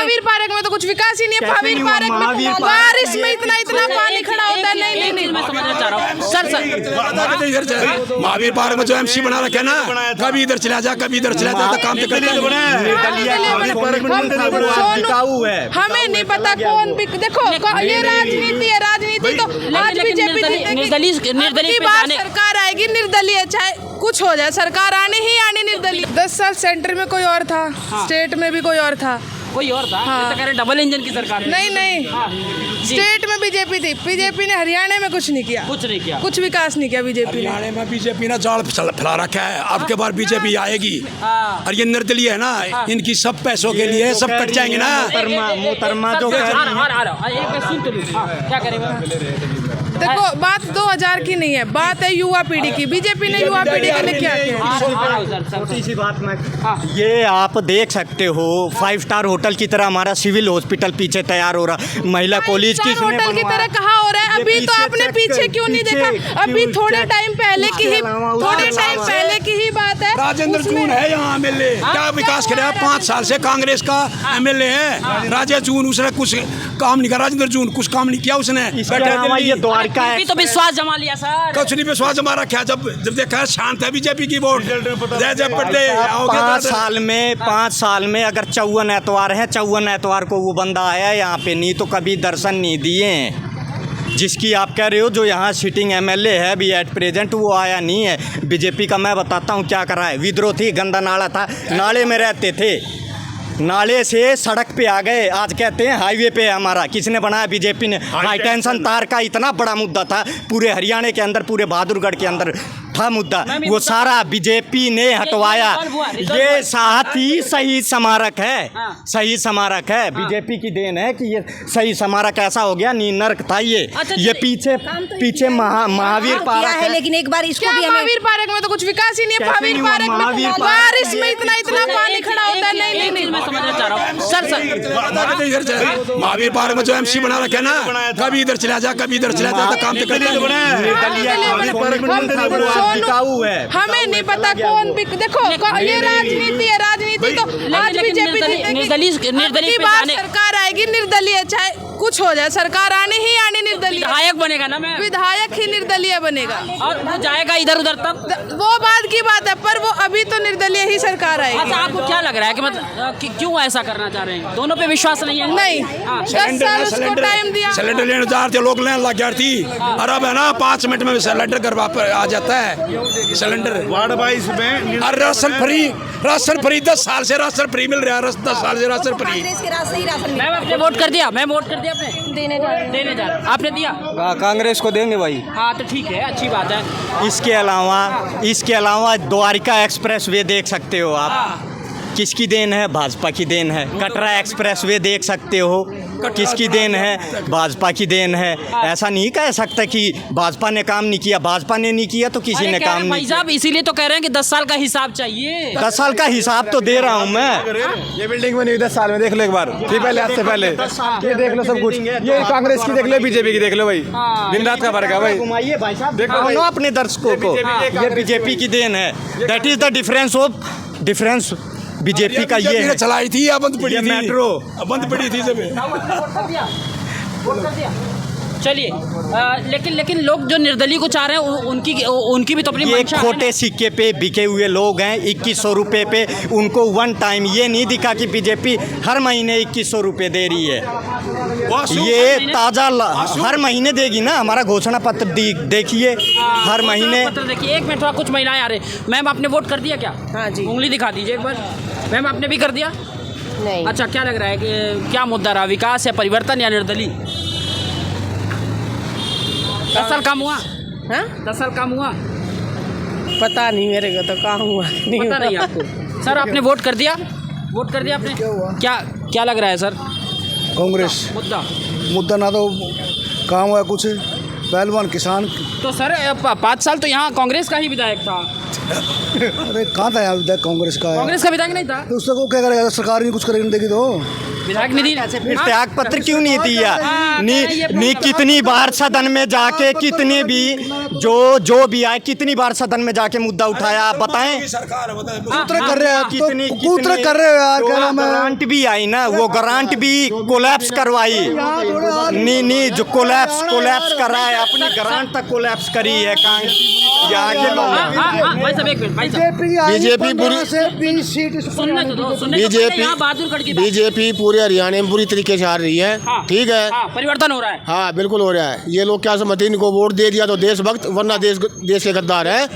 Mahavir park में तो कुछ विकास ही नहीं है। महावीर पार्क में बारिश में इतना पानी खड़ा होता है। नहीं मैं समझना चाह रहा हूँ सर। महावीर पार्क में जो एमसी बना रखे ना, कभी इधर चला जा कभी इधर चला जा, काम तो करते हैं। हमें नहीं पता कौन भी, देखो ये राजनीति है। राजनीति तो आज बीजेपी निर्दलीय बार सरकार आएगी, निर्दलीय चाहे कुछ हो जाए, सरकार आने ही आने निर्दलीय। 10 साल सेंटर में कोई और था, स्टेट में भी कोई और था। कोई और था। हाँ। तो कह रहे डबल इंजन की सरकार नहीं हाँ। स्टेट में बीजेपी थी। बीजेपी ने हरियाणा में कुछ नहीं किया, कुछ विकास नहीं किया बीजेपी ने। हरियाणा में बीजेपी ने जाल फैला रखा है। अब के बार बीजेपी आएगी और ये निर्दलीय है ना, इनकी सब पैसों के लिए सब कट जाएंगे ना। मोहतरमा जो क्या करेगा? देखो बात 2000 की नहीं है, बात है युवा पीढ़ी की। बीजेपी ने युवा पीढ़ी के लिए क्या किया? छोटी सी बात में ये आप देख सकते हो, 5 स्टार होटल की तरह हमारा सिविल हॉस्पिटल पीछे तैयार हो रहा, महिला कॉलेज की होटल की तरह कहाँ हो रहा है? अभी तो आपने पीछे क्यों नहीं देखा? अभी थोड़े टाइम पहले की ही बात है। राजेंद्र जून है यहाँ एमएलए, क्या विकास करे? 5 साल से कांग्रेस का एमएलए है राजेंद्र जून, उसने कुछ काम नहीं करा। राजेंद्र जून कुछ काम नहीं किया उसने। तो विश्वास जमा लिया सर, कुछ नहीं विश्वास जमा रखा। जब देखा शांत है बीजेपी की वोट। जब 5 साल में अगर 54 एतवार है, 54 एतवार को वो बंदा आया यहाँ पे, नहीं तो कभी दर्शन नहीं दिए। जिसकी आप कह रहे हो जो यहाँ सिटिंग एमएलए है अभी एट प्रेजेंट, वो आया नहीं है। बीजेपी का मैं बताता हूँ क्या करा है। विद्रोह थी, गंदा नाला था, नाले में रहते थे, नाले से सड़क पे आ गए, आज कहते हैं हाईवे पे है हमारा। किसने बनाया? बीजेपी ने। हाई टेंशन तार का इतना बड़ा मुद्दा था पूरे हरियाणा के अंदर, पूरे बहादुरगढ़ के अंदर था मुद्दा, वो सारा बीजेपी ने हटवाया। ये साथ ही शहीद स्मारक है, शहीद स्मारक है, बीजेपी की देन है कि ये शहीद स्मारक ऐसा हो गया। नर्क था ये पीछे महावीर पार्क है। लेकिन एक बार इसको भी महावीर पार्क में तो कुछ विकास ही नहीं है। महावीर पार्क में बारिश में इतना पानी खड़ा होता है। नहीं मैं समझना चाह रहा हूँ सर। महावीर पार्क में जो एमसी बना रखे ना, कभी इधर चला जा कभी इधर चला जा, काम तो करते हैं। हमें नहीं पता कौन भी, देखो ये राजनीति है। राजनीति तो आज बीजेपी निर्दलीय बार सरकार आएगी, निर्दलीय चाहे कुछ हो जाए, सरकार आने ही आने निर्दलीय। विधायक बनेगा ना, मैं विधायक ही निर्दलीय बनेगा और वो जाएगा इधर उधर, तब वो बात की बात है। पर वो अभी तो निर्दलीय ही सरकार आएगी। अच्छा, आपको क्या लग रहा है कि मतलब क्यों ऐसा करना चाह रहे हैं? दोनों पे विश्वास नहीं है? नहीं, 10 साल उसको टाइम दिया। सिलेंडर लेने जा रहे थे लोग, लेने लग गया थी। और अब है ना 5 मिनट में सिलेंडर घर वापस आ जाता है। सिलेंडर वार्ड वाइज में और राशन फ्री 10 साल से राशन फ्री मिल रहा है। 10 साल से राशन फ्री। मैम आपने वोट कर दिया? मैं वोट कर दिया। आपने देने जा रहे? आपने दिया? कांग्रेस को देंगे भाई। हाँ तो ठीक है, अच्छी बात है। इसके अलावा द्वारिका एक्सप्रेस वे देख सकते हो आप। किसकी देन है? भाजपा की देन है। कटरा एक्सप्रेस वे देख सकते हो, किसकी देन है? भाजपा की देन है। ऐसा नहीं कह सकता कि भाजपा ने काम नहीं किया। भाजपा ने नहीं किया तो किसी ने काम नहीं भाई साहब, इसीलिए तो कह रहे हैं कि 10 साल का हिसाब चाहिए। 10 साल का हिसाब तो दे रहा हूँ मैं। ये बिल्डिंग बनी हुई 10 साल में, देख लो एक बार। पहले आज से पहले ये देख लो सब कुछ। ये कांग्रेस की देख लो, बीजेपी की देख लो भाई। दिन रात का फर्क है भाई। घुमाइए भाई साहब, देखो ना अपने दर्शकों को, ये बीजेपी की देन है। That is the difference BJP का। ये चलाई थी या बंद पड़ी थी? मेट्रो बंद पड़ी थी सब। चलिए, लेकिन लोग जो निर्दलीय को चाह रहे हैं उनकी भी तो अपनी मंशा है। खोटे सिक्के पे बिके हुए लोग हैं। 2100 रुपये पे उनको वन टाइम ये नहीं दिखा कि बीजेपी हर महीने 2100 रुपये दे रही है। ये ताज़ा हर महीने देगी ना। हमारा घोषणा पत्र देखिए, हर महीने देखिए। एक मिनट, कुछ महिलाएं आ रही। मैम आपने वोट कर दिया क्या? हाँ जी। उंगली दिखा दीजिए एक बार। मैम आपने भी कर दिया? नहीं। अच्छा, क्या लग रहा है कि क्या मुद्दा रहा? विकास या परिवर्तन या निर्दलीय? 10 साल काम हुआ? हाँ? 10 साल काम हुआ? पता नहीं मेरे को तो कहाँ हुआ, नहीं पता नहीं आपको? सर आपने वोट कर दिया? वोट कर दिया आपने? क्या लग रहा है सर? कांग्रेस मुद्दा ना तो काम हुआ कुछ। पहलवान किसान तो सर 5 साल तो यहाँ कांग्रेस का ही विधायक था। अरे कहाँ था यहाँ विधायक कांग्रेस का? कांग्रेस का विधायक नहीं था, तो उसको क्या करेगा? सरकार नहीं कुछ करेगी देगी तो विधायक निधि फिर त्याग पत्र क्यों नहीं दिया? नी कितनी बार सदन में जाके कितने भी जो भी आए कितनी बार सदन में जाके मुद्दा उठाया आप बताएं? कूतरे कर रहे हैं, कितनी कूतरे कर रहे हो यार। क्या नाम है? ग्रांट भी आई ना, वो ग्रांट भी कोलैप्स करवाई। नहीं जो कोलैप्स करा है, अपनी ग्रांट तक कोलैप्स करी है यहाँ के लोग। भाई साहब एक मिनट, भाई साहब बीजेपी पूरी सुनने तो दो, सुनने तो पहले यहाँ बहादुरगढ़ की बात। बीजेपी पूरे हरियाणा में बुरी तरीके से हार रही है। हाँ। ठीक है, हाँ, परिवर्तन हो रहा है। हाँ बिल्कुल हो रहा है। ये लोग क्या समझते हैं, इनको वोट दे दिया तो देशभक्त, वरना देश के गद्दार है।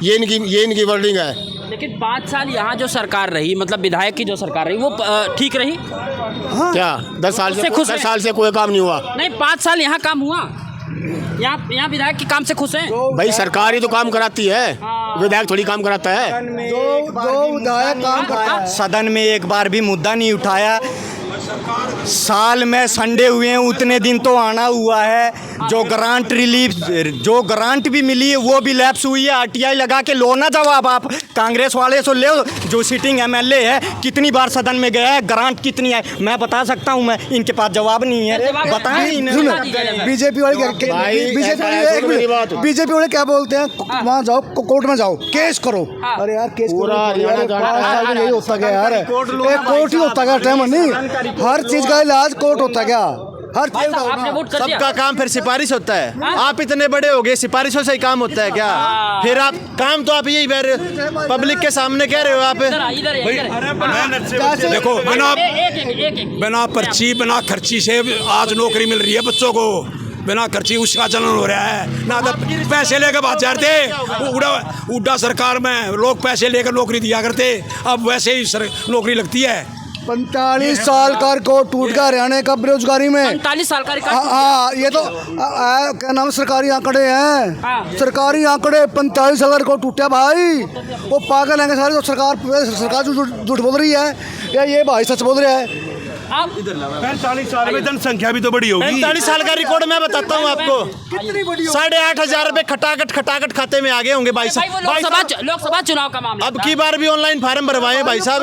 ये इनकी वर्डिंग है। लेकिन 5 साल यहाँ जो सरकार रही, मतलब विधायक की जो सरकार रही, वो ठीक रही। क्या 10 साल से कोई काम नहीं हुआ? नहीं, 5 साल यहाँ काम हुआ। यहाँ विधायक के काम से खुश हैं? भाई सरकार ही तो काम कराती है, विधायक थोड़ी काम कराता है। जो विधायक काम करता है सदन में एक बार भी मुद्दा नहीं उठाया। साल में संडे हुए हैं, उतने दिन तो आना हुआ है। जो ग्रांट रिलीफ, जो ग्रांट भी मिली है वो भी लैप्स हुई है। आरटीआई लगा के लो ना जवाब आप कांग्रेस वाले से ले। जो सिटिंग एमएलए है कितनी बार सदन में गया है, ग्रांट कितनी है मैं बता सकता हूँ। मैं इनके पास जवाब नहीं है, बताएं। बीजेपी वाले क्या बोलते हैं? वहाँ जाओ, कोर्ट में जाओ, केस करो। अरे यार केस यही होता क्या यार? कोर्ट ही होता क्या? टाइम नहीं, हर चीज का इलाज कोर्ट होता क्या? हर चीज आपने वोट कर दिया? सबका काम फिर सिफारिश होता है। आप इतने बड़े हो गए, सिफारिशों से ही काम होता है क्या? फिर आप काम तो आप यही पब्लिक के सामने कह रहे हो आप। देखो बिना पर्ची बिना खर्ची से आज नौकरी मिल रही है बच्चों को। बिना खर्ची उसका चलन हो रहा है ना। तो पैसे लेकर बात जा रहे थे, उड़ा सरकार में लोग पैसे लेकर नौकरी दिया करते, अब वैसे ही नौकरी लगती है। 45 साल का रिकॉर्ड टूट गया हरियाणा का बेरोजगारी में। 45 साल का रिकॉर्ड। हाँ, ये तो क्या नाम, सरकारी आंकड़े हैं। सरकारी आंकड़े 45 साल का रिकॉर्ड टूटा भाई। वो पागल हैं सारे। तो सरकार जो झूठ बोल रही है या ये भाई सच बोल रहा है? 45 साल में जनसंख्या भी तो बड़ी होगी। 45 साल का रिकॉर्ड मैं बताता हूँ आपको। 8,500 रुपए खटाखट खाते में आ गए होंगे भाई साहब। लोकसभा चुनाव का मामला। अब की बार भी ऑनलाइन फार्म भरवाए भाई साहब।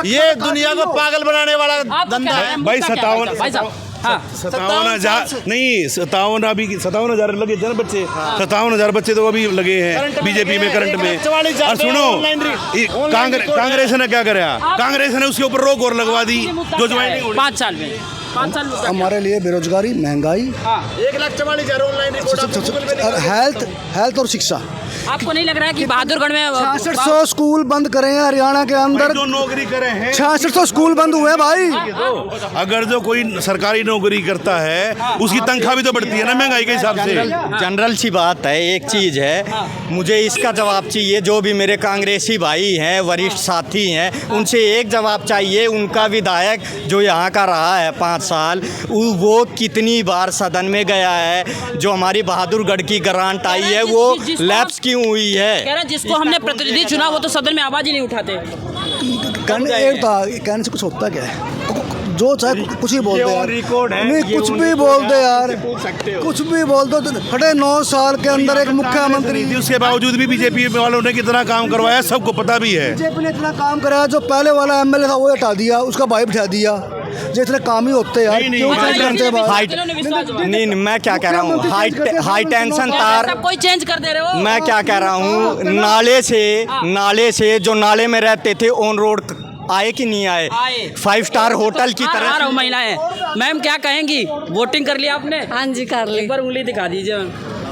ये दुनिया को पागल बनाने वाला धंधा है भाई। 57,000 लगे थे ना बच्चे। 57,000 बच्चे तो अभी लगे हैं बीजेपी में करंट में। और सुनो, कांग्रेस ने क्या कराया? कांग्रेस ने उसके ऊपर रोक और लगवा दी जो ज्वाइनिंग 5 साल में। 5 साल हमारे लिए बेरोजगारी, महंगाई, 1,44,000 ऑनलाइन, हेल्थ और शिक्षा। आपको नहीं लग रहा है कि बहादुरगढ़ में 6600 स्कूल बंद करे हैं हरियाणा के अंदर? जो नौकरी करे हैं 6600 स्कूल बंद हुए हैं भाई। अगर जो कोई सरकारी नौकरी करता है उसकी तनख्वाह भी तो बढ़ती है ना महंगाई के हिसाब से। जनरल सी बात है। एक चीज़ है, मुझे इसका जवाब चाहिए। जो भी मेरे कांग्रेसी भाई हैं, वरिष्ठ साथी हैं, उनसे एक जवाब चाहिए। उनका विधायक जो यहाँ का रहा है 5 साल, वो कितनी बार सदन में गया है? जो हमारी बहादुरगढ़ की ग्रांट आई है वो लैप्स क्यों हुई है? कह रहे हैं जिसको हमने प्रतिनिधि चुना वो तो सदन में आवाज ही नहीं उठाते। कहने से कुछ होता क्या है? जो चाहे कुछ ही बोलते हैं, रिकॉर्ड है, नहीं कुछ भी बोलते यार, कुछ भी बोलते। खड़े 9 साल के अंदर एक मुख्यमंत्री, उसके बावजूद भी बीजेपी वालों ने कितना काम करवाया सबको पता भी है। बीजेपी ने इतना काम कराया, जो पहले वाला एमएलए था वो हटा दिया, उसका भाई बिठा दिया। जो इतने काम ही होते यार, क्यों चेंज करते हैं बात? नहीं, मैं क्या कह रहा हूँ, हाई टेंशन तार कोई चेंज कर दे रहे हो। मैं क्या कह रहा हूँ, नाले से जो नाले में रहते थे ऑन रोड आए कि नहीं आए? 5 स्टार होटल की तरह। आ रहा हूँ महिलाएं। मैम क्या कहेंगी, वोटिंग कर लिया आपने? हाँ जी कर ली। एक बार उंगली दिखा दीजिए।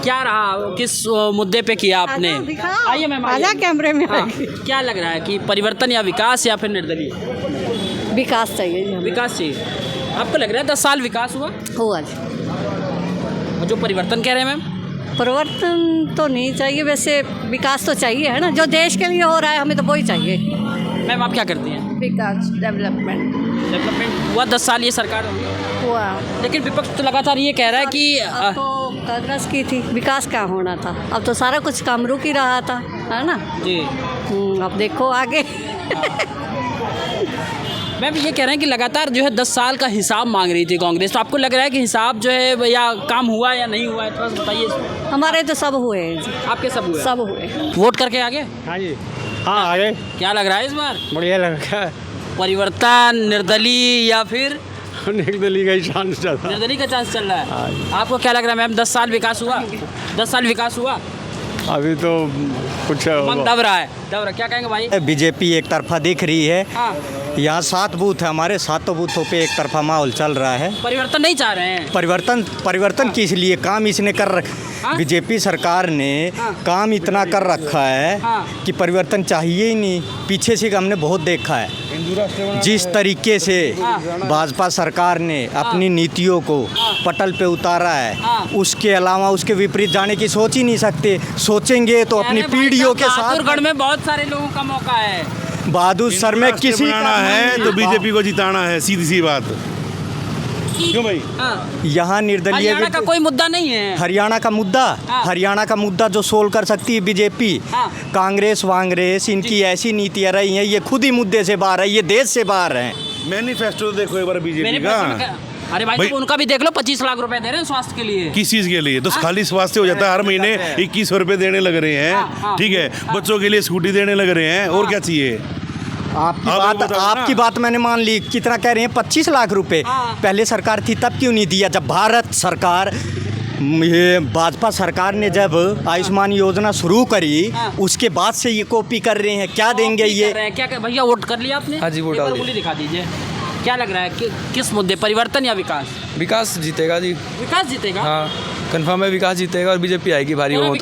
क्या रहा, किस मुद्दे पे किया आपने? आइए मैम, आजा कैमरे में। क्या लग रहा है कि परिवर्तन या विकास या फिर निर्दलीय? विकास चाहिए। विकास चाहिए। आपको लग रहा है 10 साल विकास हुआ? जो परिवर्तन कह रहे हैं मैम? परिवर्तन तो नहीं चाहिए, वैसे विकास तो चाहिए है ना। जो देश के लिए हो रहा है हमें तो वही चाहिए। मैम आप क्या करती हैं? विकास, डेवलपमेंट हुआ 10 साल ये सरकार हुआ। लेकिन विपक्ष तो लगातार ये कह रहा है कि अब तो कांग्रेस की थी, विकास क्या होना था? अब तो सारा कुछ काम रुक ही रहा था, है ना जी। अब देखो आगे। मैम ये कह रहे हैं कि लगातार जो है 10 साल का हिसाब मांग रही थी कांग्रेस, तो आपको लग रहा है कि हिसाब जो है या काम हुआ या नहीं हुआ है, थोड़ा सा बताइए इसमें। हमारे तो सब हुए हैं जी, आपके सब हुए? सब हुए। वोट करके आ गए? हाँ जी, हाँ आ गए। क्या लग रहा है इस बार? बढ़िया लगा। परिवर्तन, निर्दलीय या फिर निर्दलीय का ही चांस चल रहा है। निर्दलीय का चांस चल रहा है? आपको क्या लग रहा है मैम, 10 साल विकास हुआ? 10 साल विकास हुआ? अभी तो कुछ मन दब रहा है, दब रहा। क्या कहेंगे भाई? बीजेपी एक तरफा दिख रही है। हाँ। यहाँ 7 बूथ है हमारे, 7 बूथों पे एक तरफा माहौल चल रहा है। परिवर्तन नहीं चाह रहे हैं? परिवर्तन किस लिए? काम इसने कर हाँ? बीजेपी सरकार ने हाँ। काम इतना कर रखा है हाँ। कि परिवर्तन चाहिए ही नहीं। पीछे से हमने बहुत देखा है जिस तरीके से हाँ। भाजपा सरकार ने अपनी नीतियों को पटल पे उतारा है, हाँ। उसके अलावा उसके विपरीत जाने की सोच ही नहीं सकते। सोचेंगे तो अपनी अरे भाई पीढ़ियों साहब, के साथ। बहादुरगढ़ में बहुत सारे लोगों का मौका है। बहादुर सर में किसी बनाना है तो बीजेपी को जिताना है, सीधी सी बात। क्यों भाई? हाँ। यहाँ निर्दलीय हरियाणा का कोई मुद्दा नहीं है। हरियाणा का मुद्दा, हाँ। हरियाणा का मुद्दा जो सोल्व कर सकती है बीजेपी। हाँ। कांग्रेस वांग्रेस इनकी ऐसी नीतियाँ रही हैं, ये खुद ही मुद्दे से बाहर है, ये देश से बाहर हैं। मैनिफेस्टो देखो एक बार बीजेपी मेरे का। प्रश्न में अरे भाई, तो उनका भी देख लो, 25 लाख रुपए दे रहे हैं स्वास्थ्य के लिए। किस चीज के लिए? तो खाली स्वास्थ्य हो जाता है, हर महीने 2100 रुपए देने लग रहे हैं, ठीक है। बच्चों के लिए स्कूटी देने लग रहे हैं, और क्या चाहिए? आपकी बात मैंने मान ली। कितना कह रहे हैं? 25 लाख रुपए। हाँ। पहले सरकार थी तब क्यों नहीं दिया? जब भारत सरकार, ये भाजपा सरकार ने जब आयुष्मान योजना शुरू करी, हाँ। उसके बाद से ये कॉपी कर रहे हैं। क्या देंगे ये? क्या भैया वोट कर लिया आपने? हाँ जी, वोट एक बार डाल दिया। उंगली दिखा दीजिए। क्या लग रहा है किस मुद्दे, परिवर्तन या विकास? विकास जीतेगा जी। विकास जीतेगा? हाँ, कंफर्म है विकास जीतेगा और बीजेपी आएगी भारी बहुमत।